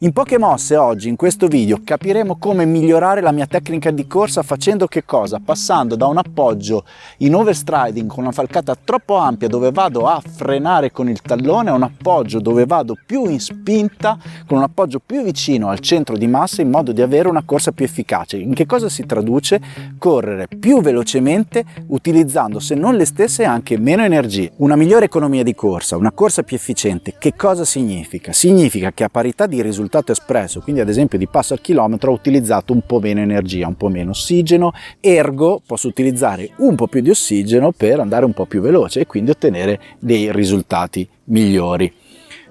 In poche mosse oggi in questo video capiremo come migliorare la mia tecnica di corsa facendo che cosa? Passando da un appoggio in overstriding con una falcata troppo ampia dove vado a frenare con il tallone a un appoggio dove vado più in spinta con un appoggio più vicino al centro di massa in modo di avere una corsa più efficace. In che cosa si traduce? Correre più velocemente utilizzando se non le stesse anche meno energie. Una migliore economia di corsa, una corsa più efficiente, che cosa significa? Significa che a parità di risultato espresso, quindi ad esempio di passo al chilometro, ho utilizzato un po' meno energia, un po' meno ossigeno, ergo posso utilizzare un po' più di ossigeno per andare un po' più veloce e quindi ottenere dei risultati migliori.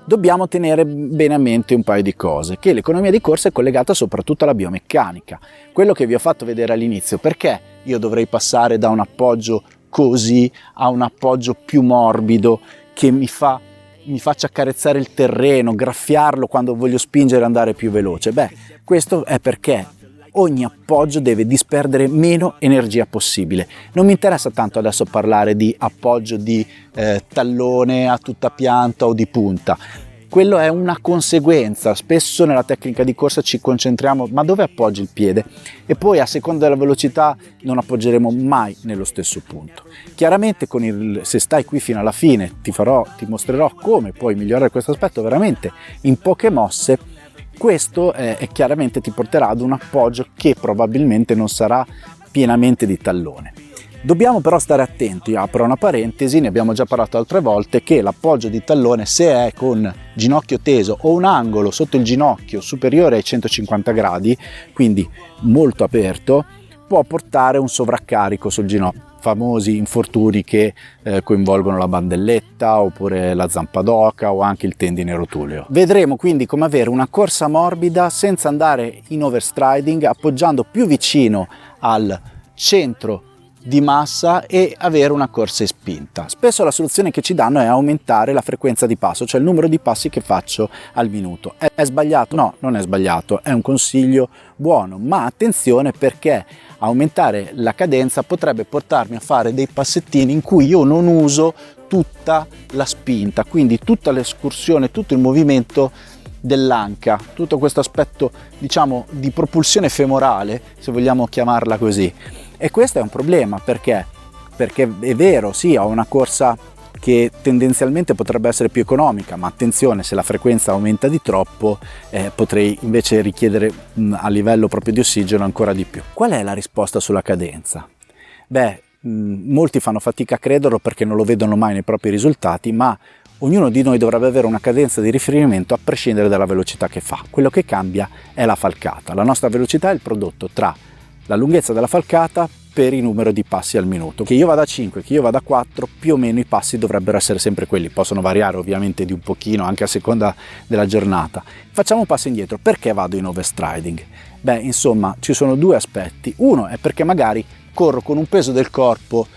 Dobbiamo tenere bene a mente un paio di cose, che l'economia di corsa è collegata soprattutto alla biomeccanica. Quello che vi ho fatto vedere all'inizio, perché io dovrei passare da un appoggio così a un appoggio più morbido che mi faccia accarezzare il terreno, graffiarlo quando voglio spingere e andare più veloce? Beh, questo è perché ogni appoggio deve disperdere meno energia possibile. Non mi interessa tanto adesso parlare di appoggio di tallone a tutta pianta o di punta. Quello è una conseguenza. Spesso nella tecnica di corsa ci concentriamo, ma dove appoggi il piede? E poi a seconda della velocità non appoggeremo mai nello stesso punto. Chiaramente se stai qui fino alla fine ti mostrerò come puoi migliorare questo aspetto veramente in poche mosse. Questo chiaramente ti porterà ad un appoggio che probabilmente non sarà pienamente di tallone. Dobbiamo però stare attenti, apro una parentesi, ne abbiamo già parlato altre volte, che l'appoggio di tallone, se è con ginocchio teso o un angolo sotto il ginocchio superiore ai 150 gradi, quindi molto aperto, può portare un sovraccarico sul ginocchio, famosi infortuni che coinvolgono la bandelletta oppure la zampa d'oca o anche il tendine rotuleo. Vedremo quindi come avere una corsa morbida senza andare in overstriding, appoggiando più vicino al centro di massa e avere una corsa in spinta. Spesso la soluzione che ci danno è aumentare la frequenza di passo, cioè il numero di passi che faccio al minuto. È sbagliato? No, non è sbagliato, è un consiglio buono, ma attenzione, perché aumentare la cadenza potrebbe portarmi a fare dei passettini in cui io non uso tutta la spinta, quindi tutta l'escursione, tutto il movimento dell'anca, tutto questo aspetto, diciamo, di propulsione femorale, se vogliamo chiamarla così. E questo è un problema, perché è vero, sì, ho una corsa che tendenzialmente potrebbe essere più economica, ma attenzione, se la frequenza aumenta di troppo potrei invece richiedere a livello proprio di ossigeno ancora di più. Qual è la risposta sulla cadenza? Beh, molti fanno fatica a crederlo perché non lo vedono mai nei propri risultati, ma ognuno di noi dovrebbe avere una cadenza di riferimento a prescindere dalla velocità che fa. Quello che cambia è la falcata. La nostra velocità è il prodotto tra la lunghezza della falcata per il numero di passi al minuto. Che io vada a 5, che io vada a 4, più o meno i passi dovrebbero essere sempre quelli. Possono variare ovviamente di un pochino anche a seconda della giornata. Facciamo un passo indietro. Perché vado in overstriding? Beh, insomma, ci sono due aspetti. Uno è perché magari corro con un peso del corpo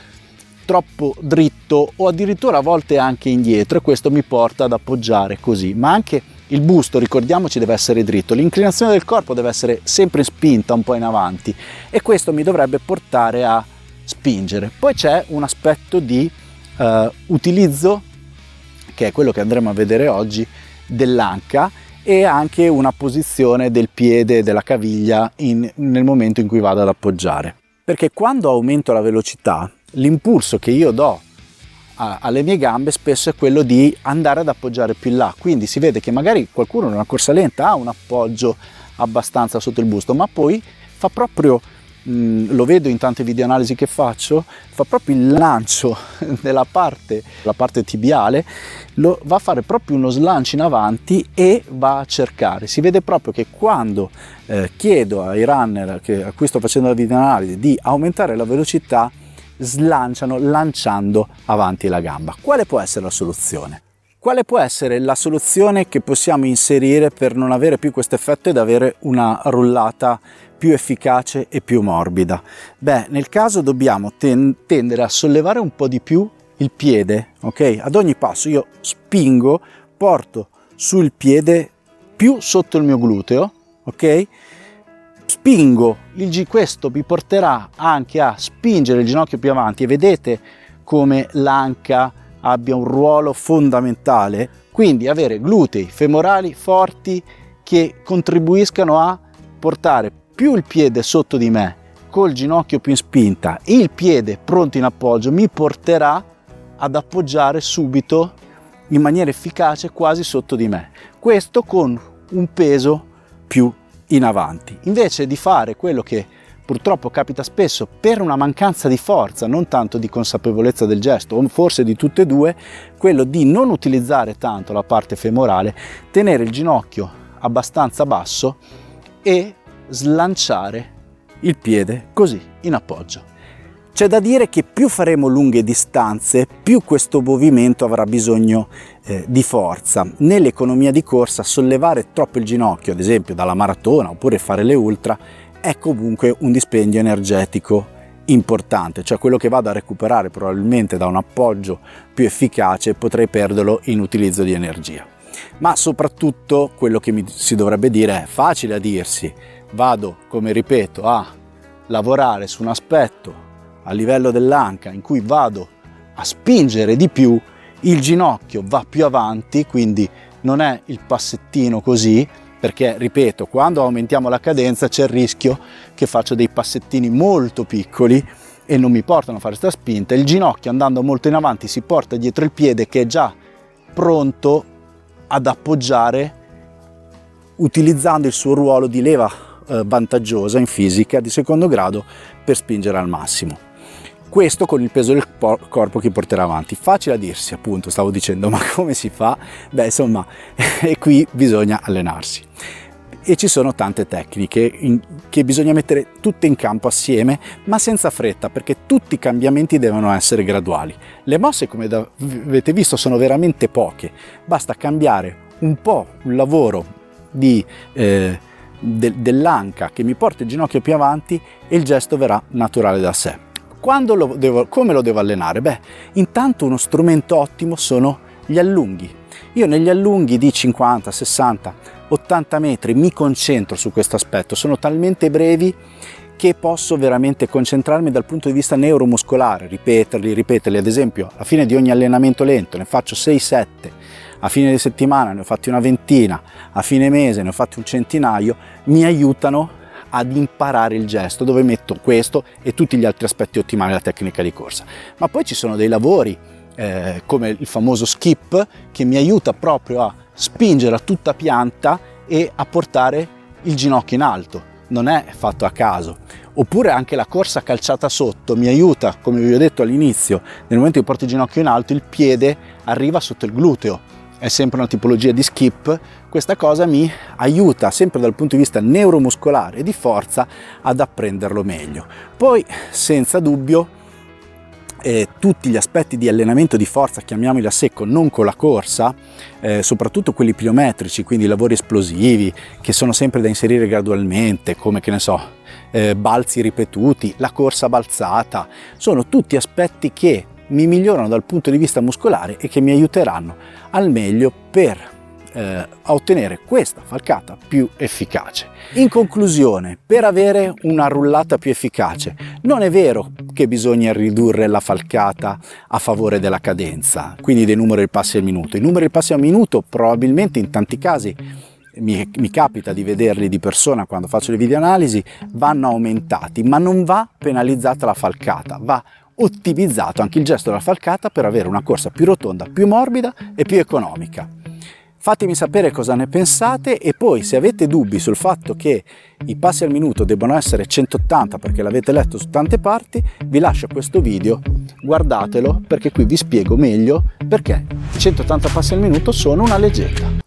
troppo dritto o addirittura a volte anche indietro, e questo mi porta ad appoggiare così. Ma anche il busto, ricordiamoci, deve essere dritto, l'inclinazione del corpo deve essere sempre in spinta, un po' in avanti, e questo mi dovrebbe portare a spingere. Poi c'è un aspetto di utilizzo, che è quello che andremo a vedere oggi, dell'anca, e anche una posizione del piede e della caviglia nel momento in cui vado ad appoggiare. Perché quando aumento la velocità, l'impulso che io do alle mie gambe spesso è quello di andare ad appoggiare più in là, quindi si vede che magari qualcuno in una corsa lenta ha un appoggio abbastanza sotto il busto, ma poi fa proprio, lo vedo in tante videoanalisi che faccio, fa proprio il lancio della parte, la parte tibiale, va a fare proprio uno slancio in avanti e va a cercare. Si vede proprio che quando chiedo ai runner a cui sto facendo la videoanalisi di aumentare la velocità, slanciano lanciando avanti la gamba. Quale può essere la soluzione? Quale può essere la soluzione che possiamo inserire per non avere più questo effetto ed avere una rullata più efficace e più morbida? Beh, nel caso dobbiamo tendere a sollevare un po' di più il piede, ok? Ad ogni passo io spingo, porto sul piede più sotto il mio gluteo, ok? Spingo, questo mi porterà anche a spingere il ginocchio più avanti, e vedete come l'anca abbia un ruolo fondamentale, quindi avere glutei femorali forti che contribuiscano a portare più il piede sotto di me, col ginocchio più in spinta, e il piede pronto in appoggio mi porterà ad appoggiare subito in maniera efficace quasi sotto di me. Questo con un peso più in avanti. Invece di fare quello che purtroppo capita spesso per una mancanza di forza, non tanto di consapevolezza del gesto, o forse di tutte e due, quello di non utilizzare tanto la parte femorale, tenere il ginocchio abbastanza basso e slanciare il piede così in appoggio. C'è da dire che più faremo lunghe distanze, più questo movimento avrà bisogno di forza. Nell'economia di corsa sollevare troppo il ginocchio, ad esempio dalla maratona oppure fare le ultra, è comunque un dispendio energetico importante, cioè quello che vado a recuperare probabilmente da un appoggio più efficace potrei perderlo in utilizzo di energia. Ma soprattutto quello che si dovrebbe dire è facile a dirsi, vado, come ripeto, a lavorare su un aspetto a livello dell'anca in cui vado a spingere di più, il ginocchio va più avanti, quindi non è il passettino così, perché ripeto, quando aumentiamo la cadenza c'è il rischio che faccio dei passettini molto piccoli e non mi portano a fare questa spinta. Il ginocchio, andando molto in avanti, si porta dietro il piede che è già pronto ad appoggiare, utilizzando il suo ruolo di leva vantaggiosa in fisica di secondo grado per spingere al massimo. Questo con il peso del corpo che porterà avanti. Facile a dirsi, appunto, stavo dicendo, ma come si fa? Beh, insomma, e qui bisogna allenarsi. E ci sono tante tecniche che bisogna mettere tutte in campo assieme, ma senza fretta, perché tutti i cambiamenti devono essere graduali. Le mosse, come avete visto, sono veramente poche. Basta cambiare un po' un lavoro dell'anca che mi porta il ginocchio più avanti e il gesto verrà naturale da sé. Come lo devo allenare? Beh, intanto uno strumento ottimo sono gli allunghi. Io negli allunghi di 50, 60, 80 metri mi concentro su questo aspetto, sono talmente brevi che posso veramente concentrarmi dal punto di vista neuromuscolare, ripeterli, ad esempio alla fine di ogni allenamento lento ne faccio 6-7, a fine di settimana ne ho fatti una ventina, a fine mese ne ho fatti un centinaio, mi aiutano ad imparare il gesto, dove metto questo e tutti gli altri aspetti ottimali della tecnica di corsa. Ma poi ci sono dei lavori come il famoso skip che mi aiuta proprio a spingere a tutta pianta e a portare il ginocchio in alto, non è fatto a caso. Oppure anche la corsa calciata sotto mi aiuta, come vi ho detto all'inizio, nel momento che porto il ginocchio in alto il piede arriva sotto il gluteo, è sempre una tipologia di skip. Questa cosa mi aiuta sempre dal punto di vista neuromuscolare e di forza ad apprenderlo meglio. Poi senza dubbio tutti gli aspetti di allenamento di forza, chiamiamoli a secco, non con la corsa, soprattutto quelli pliometrici, quindi lavori esplosivi che sono sempre da inserire gradualmente, come che ne so, balzi ripetuti, la corsa balzata, sono tutti aspetti che mi migliorano dal punto di vista muscolare e che mi aiuteranno al meglio per ottenere questa falcata più efficace. In conclusione, per avere una rullata più efficace, non è vero che bisogna ridurre la falcata a favore della cadenza, quindi dei numeri di passi al minuto. I numeri di passi al minuto probabilmente in tanti casi mi capita di vederli di persona quando faccio le videoanalisi, vanno aumentati, ma non va penalizzata la falcata, va ottimizzato anche il gesto della falcata per avere una corsa più rotonda, più morbida e più economica. Fatemi sapere cosa ne pensate e poi se avete dubbi sul fatto che i passi al minuto debbano essere 180 perché l'avete letto su tante parti, vi lascio questo video, guardatelo perché qui vi spiego meglio perché 180 passi al minuto sono una leggenda.